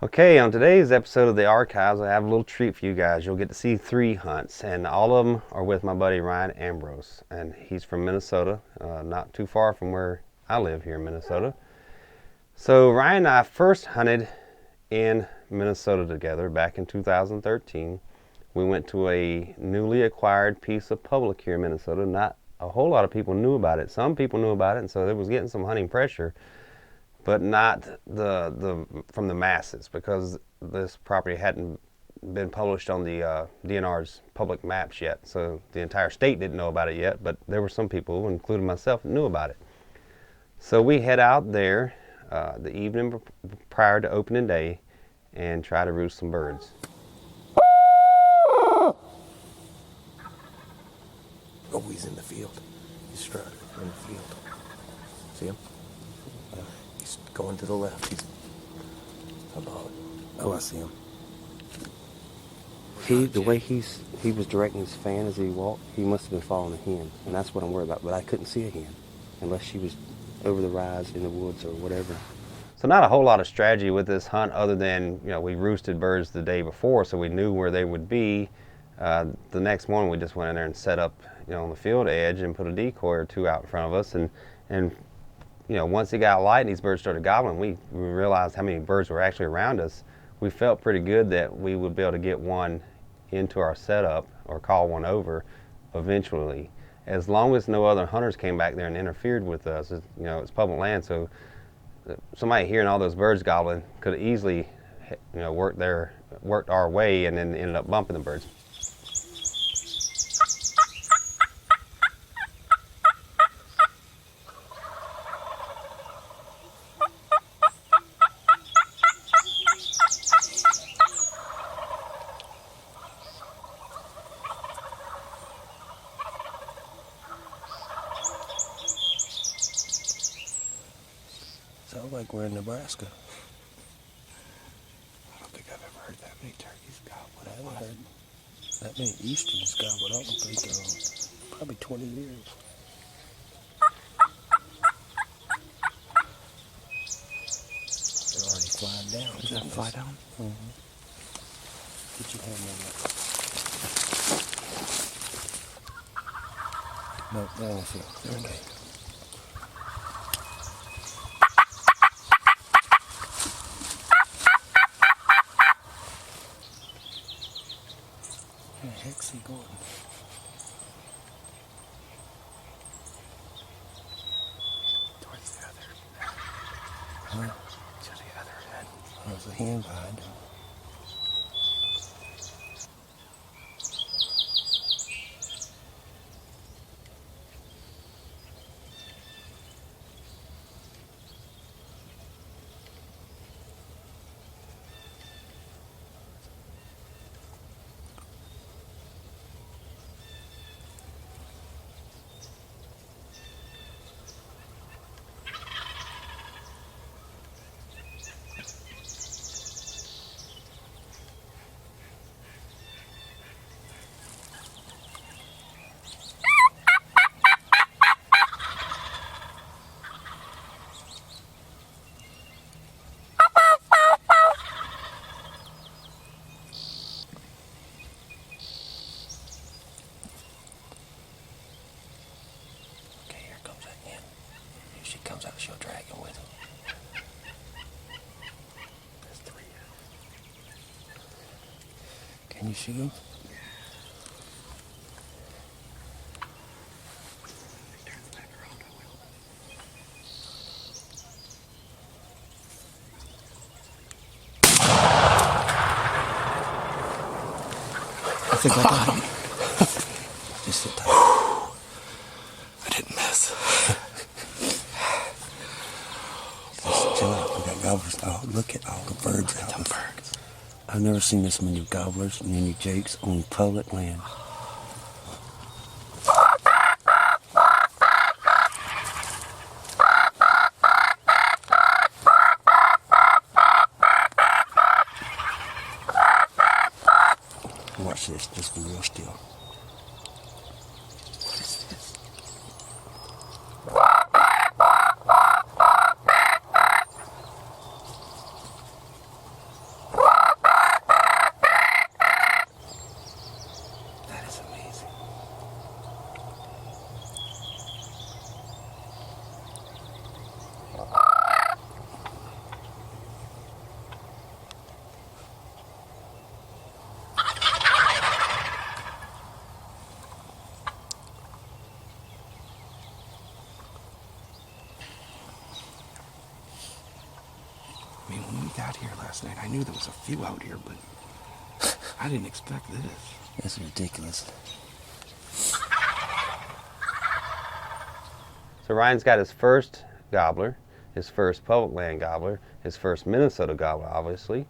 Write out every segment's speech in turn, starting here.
Okay, on today's episode of the Archives, I have a little treat for you guys. You'll get to see 3 hunts, and all of them are with my buddy Ryan Ambrose, and he's from Minnesota, not too far from where I live here in Minnesota. So Ryan and I first hunted in Minnesota together back in 2013. We went to a newly acquired piece of public here in Minnesota. Not a whole lot of people knew about it. Some people knew about it, and so it was getting some hunting pressure, but not from the masses, because this property hadn't been published on the DNR's public maps yet. So the entire state didn't know about it yet, but there were some people, including myself, that knew about it. So we head out there the evening prior to opening day and try to roost some birds. Oh, he's in the field. He's strutting in the field. See him? He's going to the left. He's about. Oh, I see him. The way he was directing his fan as he walked, he must have been following a hen, and that's what I'm worried about. But I couldn't see a hen unless she was over the rise in the woods or whatever. So not a whole lot of strategy with this hunt, other than, we roosted birds the day before, so we knew where they would be. The next morning we just went in there and set up, on the field edge and put a decoy or two out in front of us, and once it got light and these birds started gobbling, we realized how many birds were actually around us. We felt pretty good that we would be able to get one into our setup or call one over eventually, as long as no other hunters came back there and interfered with us. It's public land, so somebody hearing all those birds gobbling could have easily, worked our way and then ended up bumping the birds. Sounds like we're in Nebraska. I don't think I've ever heard that many turkeys gobbling. I haven't heard that many easterns gobbling. I don't think probably 20 years. They're already flying down. Did that fly down? Mm-hmm. Get your hand on that. No, they're on the field. They're in the field. Where the heck's he going? Towards the other. Huh? To the other end. There's a hen behind him. If she comes out, she'll drag him with her. There's 3 of them. Can you shoot him? I think I got him. Just sit tight. I didn't miss. Just chill out. We got gobblers. Oh, look at all the birds out. Them birds. I've never seen this many gobblers and many jakes on public land. Watch this. Just be real still. What is this? I mean, when we got here last night, I knew there was a few out here, but I didn't expect this. That's ridiculous. So Ryan's got his first gobbler, his first public land gobbler, his first Minnesota gobbler, obviously.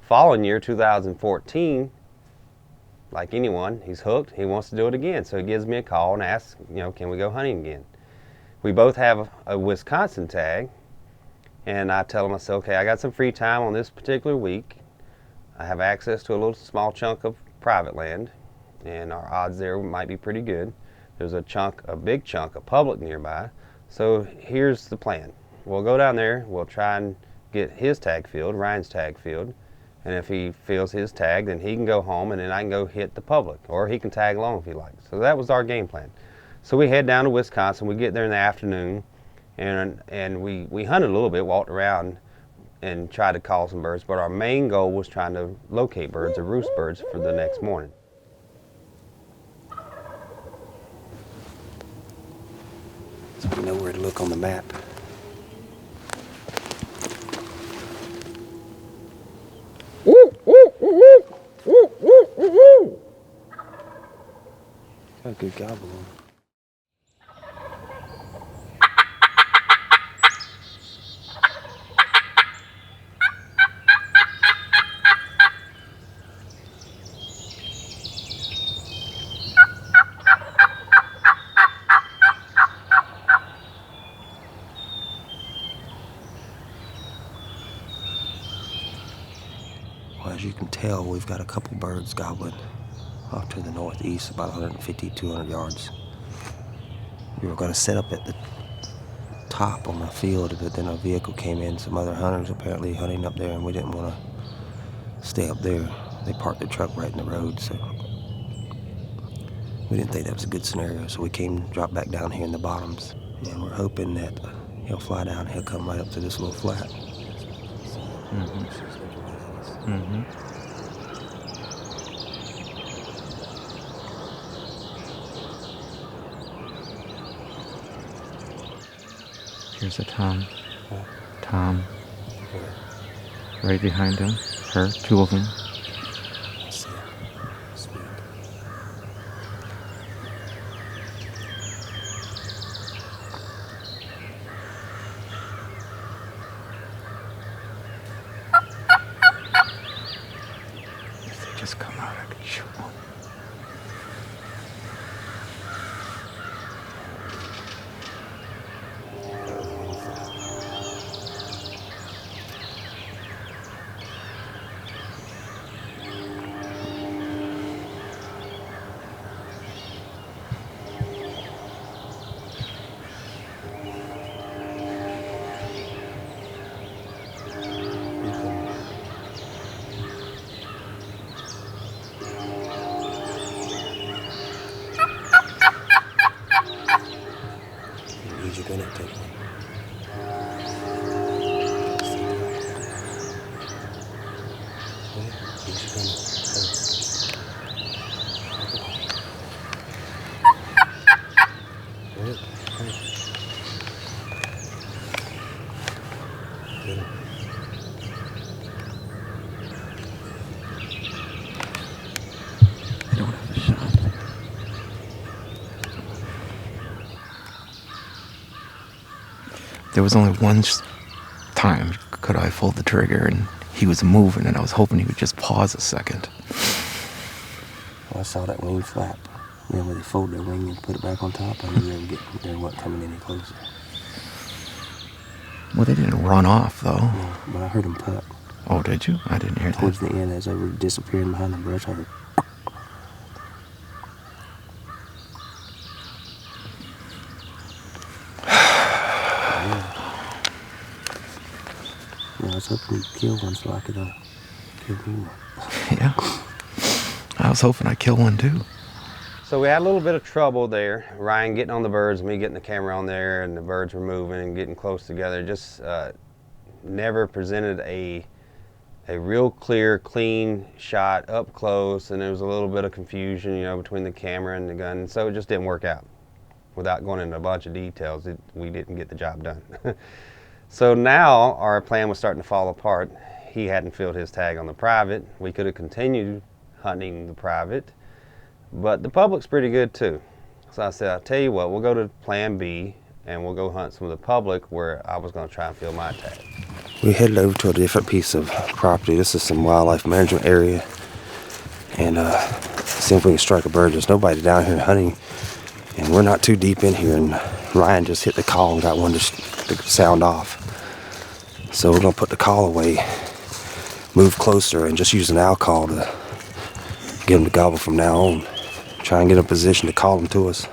Following year, 2014, like anyone, he's hooked. He wants to do it again. So he gives me a call and asks, can we go hunting again? We both have a Wisconsin tag. And I tell him, I say, okay, I got some free time on this particular week. I have access to a little small chunk of private land, and our odds there might be pretty good. There's a big chunk of public nearby. So here's the plan. We'll go down there, we'll try and get his tag filled, Ryan's tag filled, and if he fills his tag, then he can go home and then I can go hit the public, or he can tag along if he likes. So that was our game plan. So we head down to Wisconsin, we get there in the afternoon, and we hunted a little bit, walked around and tried to call some birds, but our main goal was trying to locate birds, or roost birds, for the next morning. So we know where to look on the map. Got a good gobble on. Well, as you can tell, we've got a couple birds gobbling off to the northeast, about 150, 200 yards. We were going to set up at the top on the field, but then a vehicle came in, some other hunters apparently hunting up there, and we didn't want to stay up there. They parked their truck right in the road, so we didn't think that was a good scenario, so we dropped back down here in the bottoms, and we're hoping that he'll fly down and he'll come right up to this little flat. Here's a Tom. Tom. Right behind him. Her. Two of them. If they just come out, I could shoot one. You're gonna take one. I don't have a shot. There was only one time could I pull the trigger, and he was moving, and I was hoping he would just pause a second. Well, I saw that wing flap. Then when they fold their wing and put it back on top, I knew they weren't coming any closer. Well, they didn't run off, though. No, but I heard them putt. Oh, did you? I didn't hear that. Towards the end, as they were disappearing behind the brush, I heard. I was hoping you'd kill one so I could kill you. Yeah. I was hoping I'd kill one, too. So we had a little bit of trouble there. Ryan getting on the birds, me getting the camera on there, and the birds were moving and getting close together. Just never presented a real clear, clean shot up close, and there was a little bit of confusion, between the camera and the gun. So it just didn't work out. Without going into a bunch of details, we didn't get the job done. So now our plan was starting to fall apart. He hadn't filled his tag on the private. We could have continued hunting the private, but the public's pretty good too. So I said, I'll tell you what, we'll go to plan B and we'll go hunt some of the public where I was going to try and fill my tag. We headed over to a different piece of property. This is some wildlife management area, and see if we can strike a bird. There's nobody down here hunting, and we're not too deep in here, and Ryan just hit the call and got one to sound off. So we're gonna put the call away, move closer, and just use an owl call to get him to gobble from now on. Try and get in a position to call him to us.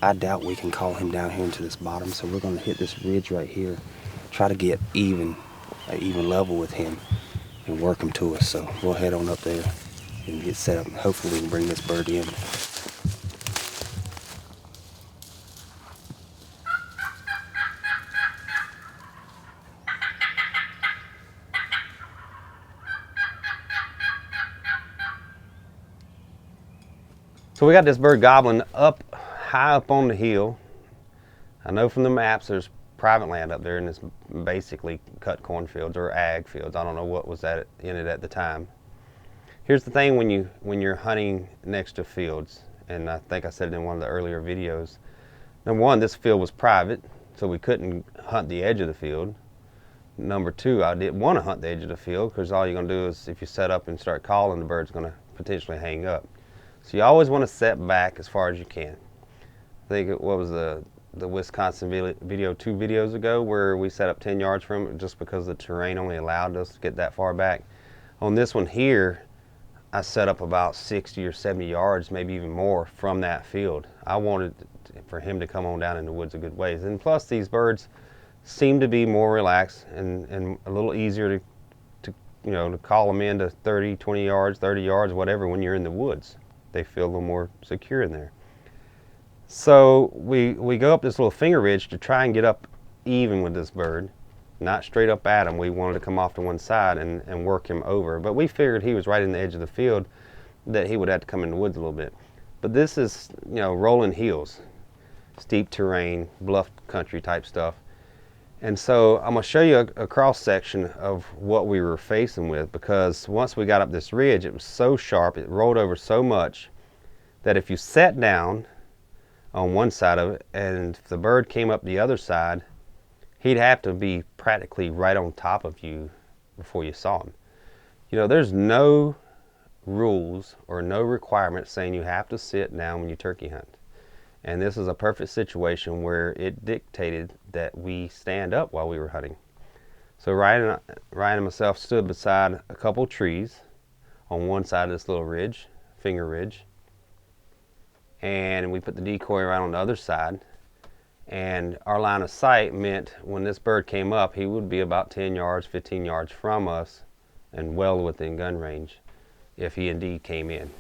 I doubt we can call him down here into this bottom, so we're gonna hit this ridge right here, try to get an even level with him and work him to us. So we'll head on up there and get set up, and hopefully we can bring this bird in. So we got this bird gobbling up high up on the hill. I know from the maps there's private land up there, and it's basically cut cornfields or ag fields. I don't know what was in it at the time. Here's the thing when you're hunting next to fields, and I think I said it in one of the earlier videos. Number one, this field was private, so we couldn't hunt the edge of the field. Number two, I didn't want to hunt the edge of the field because all you're going to do is, if you set up and start calling, the bird's going to potentially hang up. So you always want to set back as far as you can. I think what was the Wisconsin video 2 videos ago where we set up 10 yards from it just because the terrain only allowed us to get that far back. On this one here, I set up about 60 or 70 yards, maybe even more, from that field. I wanted for him to come on down in the woods a good ways. And plus these birds seem to be more relaxed and a little easier to call them in to 30, 20 yards, 30 yards, whatever, when you're in the woods. They feel a little more secure in there. So we go up this little finger ridge to try and get up even with this bird, not straight up at him. We wanted to come off to one side and work him over, but we figured he was right in the edge of the field that he would have to come in the woods a little bit. But this is, rolling hills, steep terrain, bluff country type stuff. And so I'm going to show you a cross section of what we were facing with, because once we got up this ridge, it was so sharp, it rolled over so much that if you sat down on one side of it and if the bird came up the other side, he'd have to be practically right on top of you before you saw him. There's no rules or no requirements saying you have to sit down when you turkey hunt. And this is a perfect situation where it dictated that we stand up while we were hunting. So Ryan and myself stood beside a couple trees on one side of this little ridge, finger ridge. And we put the decoy right on the other side. And our line of sight meant when this bird came up, he would be about 10 yards, 15 yards from us and well within gun range if he indeed came in.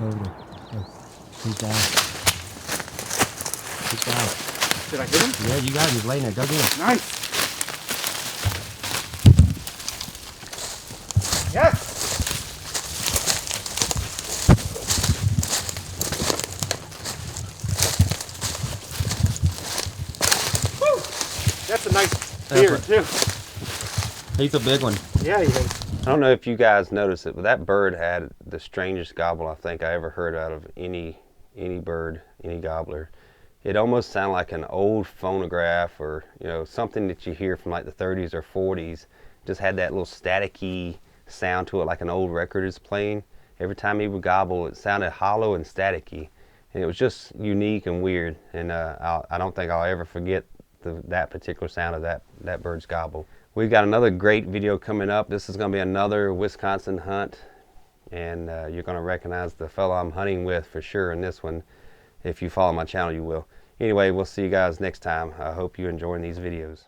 Over there. He's down. He's down. Did I hit him? Yeah, you got him. He's laying there. Go get him. Nice. Yes. Woo! That's a nice beard too. He's a big one. Yeah, he is. I don't know if you guys noticed it, but that bird had the strangest gobble I think I ever heard out of any bird, any gobbler. It almost sounded like an old phonograph, or something that you hear from like the 30s or 40s. Just had that little staticky sound to it, like an old record is playing. Every time he would gobble, it sounded hollow and staticky, and it was just unique and weird. And I don't think I'll ever forget that particular sound of that bird's gobble. We've got another great video coming up. This is going to be another Wisconsin hunt, and you're going to recognize the fellow I'm hunting with for sure in this one. If you follow my channel, you will. Anyway, we'll see you guys next time. I hope you're enjoying these videos.